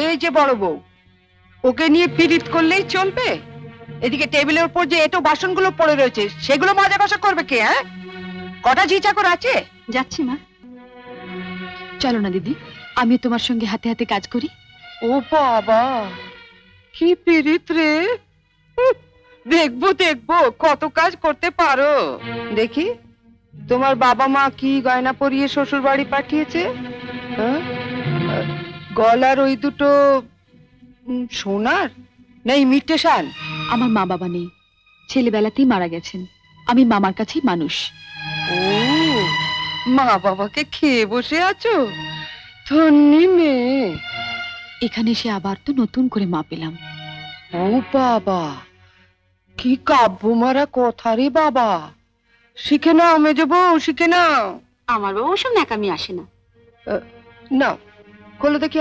এই যে বড় বউ, ওকে নিয়ে পীড়িত করলেই চলবে? এদিকে টেবিলের উপর যে এটো বাসনগুলো পড়ে রয়েছে সেগুলো মাজা কষা করবে কে? হ্যাঁ, কটা ঝি চাকর আছে? যাচ্ছি মা। চলো না দিদি, আমি তোমার সঙ্গে হাতে হাতে কাজ করি। ও বাবা, কি পীড়িত রে! উহ, দেখবো দেখবো কত কাজ করতে পারো। দেখি তোমার বাবা মা কি গয়না পরিয়ে শ্বশুর বাড়ি পাঠিয়েছে। হ্যাঁ? গলার ওই দুটো সোনার, নেই মিটে শাল? আমার মা বাবা নেই, ছেলেবেলাতেই মারা গেছেন। আমি মামার কাছেই মানুষ। ও, মা বাবাকে খেয়ে বসে আছো? ধন্যি মেয়ে। এখানে এসে আবার তো নতুন করে মা পেলাম। ও বাবা, কি কাব্য মারা কথা রে বাবা! শিখে নাও মেজ বউ, শিখে নাও। আমার বাবা ওসব ন্যাকামি আসে না। নাও, খোলো দেখি